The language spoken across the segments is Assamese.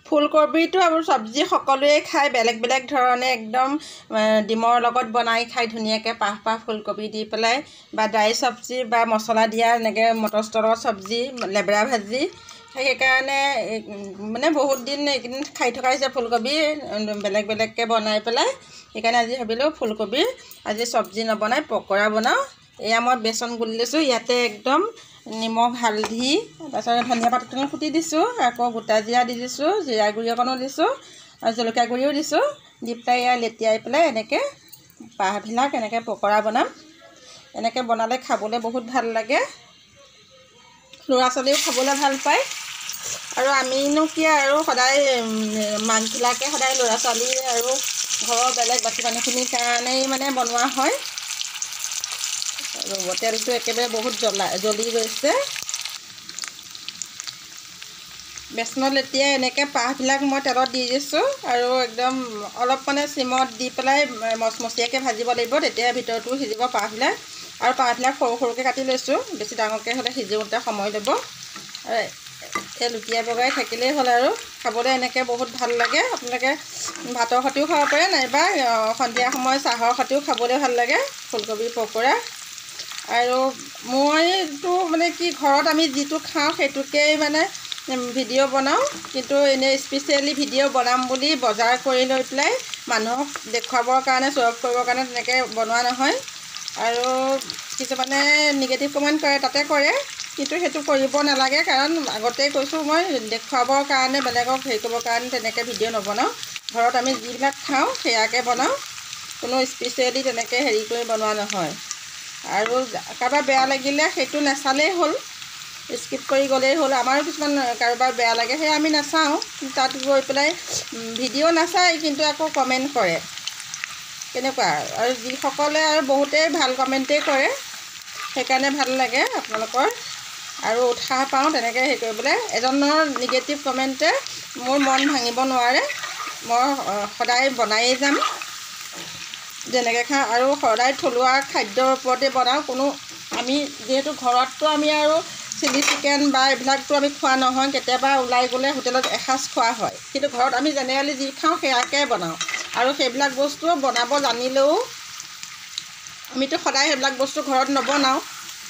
ফুলকবিটো আৰু চব্জি সকলোৱে খাই বেলেগ বেলেগ ধৰণে একদম ডিমৰ লগত বনাই খাই ধুনীয়াকৈ পাহ ফুলকবি দি পেলাই বা ড্ৰাই চব্জি বা মছলা দিয়া এনেকৈ মটৰ চটৰৰ চব্জি লেবেৰা ভাজি সেইকাৰণে মানে বহুত দিন এইকেইদিন খাই থকা হৈছে ফুলকবি বেলেগ বেলেগকৈ বনাই পেলাই সেইকাৰণে আজি ভাবিলোঁ ফুলকবিৰ আজি চব্জি নবনাই পকৰা বনাওঁ। এয়া মই বেচন গুলি লৈছোঁ, ইয়াতে একদম নিমখ হালধি তাৰপিছত ধনিয়া পাত অকণ কুটি দিছোঁ, আকৌ গোটা জিৰা দি দিছোঁ, জিৰা গুড়ি অকণো দিছোঁ আৰু জলকীয়া গুড়িও দিছোঁ। দি পেলাই এয়া লেটিয়াই পেলাই এনেকৈ পাহবিলাক এনেকৈ পকৰা বনাম। এনেকৈ বনালে খাবলৈ বহুত ভাল লাগে, ল'ৰা ছোৱালীও খাবলৈ ভাল পায়। আৰু আমিনো কি আৰু সদায় মাকবিলাকে সদায় ল'ৰা ছোৱালী আৰু ঘৰৰ বেলেগ বাকী মানুহখিনিৰ কাৰণেই মানে বনোৱা হয়। আৰু তেলটো একেবাৰে বহুত জ্বলি গৈছে। বেচনত লেটিয়াই এনেকৈ পাহবিলাক মই তেলত দি দিছোঁ আৰু একদম অলপ মানে চিমত দি পেলাই মচমচীয়াকৈ ভাজিব লাগিব, তেতিয়া ভিতৰতো সিজিব পাহবিলাক। আৰু পাহবিলাক সৰু সৰুকৈ কাটি লৈছোঁ, বেছি ডাঙৰকৈ হ'লে সিজোতে সময় ল'ব। এই লুটিয়াই বগৰাই থাকিলেই হ'ল আৰু খাবলৈ এনেকৈ বহুত ভাল লাগে। আপোনালোকে ভাতৰ সৈতেও খাব পাৰে, নাইবা সন্ধিয়া সময় চাহৰ সৈতেও খাবলৈ ভাল লাগে ফুলকবি পকৰা। আৰু মইতো মানে কি ঘৰত আমি যিটো খাওঁ সেইটোকেই মানে ভিডিঅ' বনাওঁ, কিন্তু এনেই স্পেচিয়েলি ভিডিঅ' বনাম বুলি বজাৰ কৰি লৈ পেলাই মানুহক দেখুৱাবৰ কাৰণে শ্ব' অফ কৰিবৰ কাৰণে তেনেকৈ বনোৱা নহয়। আৰু কিছুমানে নিগেটিভ কমেণ্ট কৰে, তাতে কৰে, কিন্তু সেইটো কৰিব নালাগে। কাৰণ আগতেই কৈছোঁ মই দেখুৱাবৰ কাৰণে বেলেগক হেৰি কৰিবৰ কাৰণে তেনেকৈ ভিডিঅ' নবনাওঁ। ঘৰত আমি যিবিলাক খাওঁ সেয়াকে বনাওঁ, কোনো স্পেচিয়েলি তেনেকৈ হেৰি কৰি বনোৱা নহয়। আৰু কাৰোবাৰ বেয়া লাগিলে সেইটো নাচালেই হ'ল, স্কিপ কৰি গ'লেই হ'ল। আমাৰো কিছুমান কাৰোবাৰ বেয়া লাগে, সেয়া আমি নাচাওঁ, তাত গৈ পেলাই ভিডিঅ' নাচায় কিন্তু আকৌ কমেণ্ট কৰে, তেনেকুৱা। আৰু যিসকলে আৰু বহুতেই ভাল কমেণ্টেই কৰে, সেইকাৰণে ভাল লাগে আপোনালোকৰ আৰু উৎসাহ পাওঁ তেনেকৈ হেৰি কৰিবলৈ। এজনৰ নিগেটিভ কমেণ্টে মোৰ মন ভাঙিব নোৱাৰে, মই সদায় বনায়েই যাম যেনেকৈ খাওঁ। আৰু সদায় থলুৱা খাদ্যৰ ওপৰতে বনাওঁ। আমি যিহেতু ঘৰততো আমি আৰু চিলি চিকেন বা এইবিলাকতো আমি খোৱা নহয়, কেতিয়াবা ওলাই গ'লে হোটেলত এসাঁজ খোৱা হয়, কিন্তু ঘৰত আমি জেনেৰেলি যি খাওঁ সেয়াকে বনাওঁ। আৰু সেইবিলাক বস্তু বনাব জানিলেও আমিতো সদায় সেইবিলাক বস্তু ঘৰত নবনাওঁ,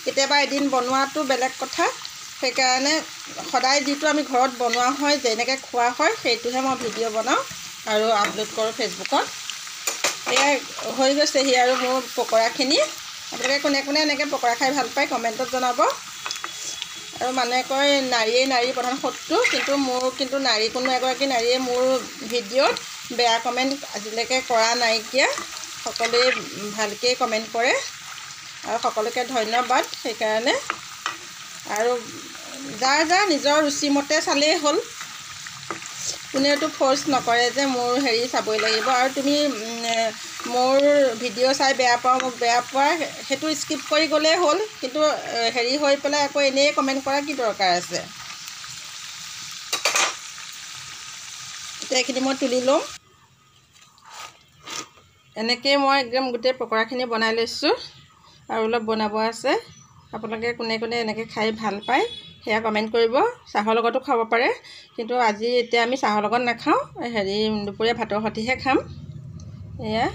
কেতিয়াবা এদিন বনোৱাটো বেলেগ কথা। সেইকাৰণে সদায় যিটো আমি ঘৰত বনোৱা হয়, যেনেকৈ খোৱা হয়, সেইটোহে মই ভিডিঅ' বনাওঁ আৰু আপলোড কৰোঁ ফেচবুকত। এয়া হৈ গৈছেহি আৰু মোৰ পকৰাখিনি। আপোনালোকে কোনে কোনে এনেকৈ পকৰা খাই ভাল পায় কমেণ্টত জনাব। আৰু মানুহে কয় নাৰীয়েই নাৰীৰ প্ৰধান শত্ৰু, কিন্তু মোৰ নাৰী কোনো এগৰাকী নাৰীয়ে মোৰ ভিডিঅ'ত বেয়া কমেণ্ট আজিলৈকে কৰা নাইকিয়া, সকলোৱে ভালকেই কমেণ্ট কৰে আৰু সকলোকে ধন্যবাদ সেইকাৰণে। আৰু যাৰ যাৰ নিজৰ ৰুচিমতে চালেই হ'ল, কোনেওতো ফ'ৰ্চ নকৰে যে মোৰ হেৰি চাবই লাগিব। আৰু তুমি মোৰ ভিডিঅ' চাই বেয়া পাওঁ, মোক বেয়া পোৱা সেইটো স্কিপ কৰি গ'লেই হ'ল, কিন্তু হেৰি হৈ পেলাই আকৌ এনেই কমেণ্ট কৰা কি দৰকাৰ আছে। এতিয়া এইখিনি মই তুলি লওঁ। এনেকৈয়ে মই একদম গোটেই পকৰাখিনি বনাই লৈছোঁ আৰু অলপ বনাব আছে। আপোনালোকে কোনে কোনে এনেকৈ খাই ভাল পায় সেয়া কমেণ্ট কৰিব। চাহৰ লগতো খাব পাৰে, কিন্তু আজি এতিয়া আমি চাহৰ লগত নাখাওঁ, দুপৰীয়া ভাতৰ সৈতেহে খাম। এয়া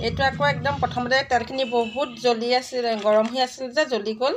এইটো আকৌ একদম প্ৰথমতে তেলখিনি বহুত জ্বলি আছিল, গৰম হৈ আছিল যে জ্বলি গ'ল।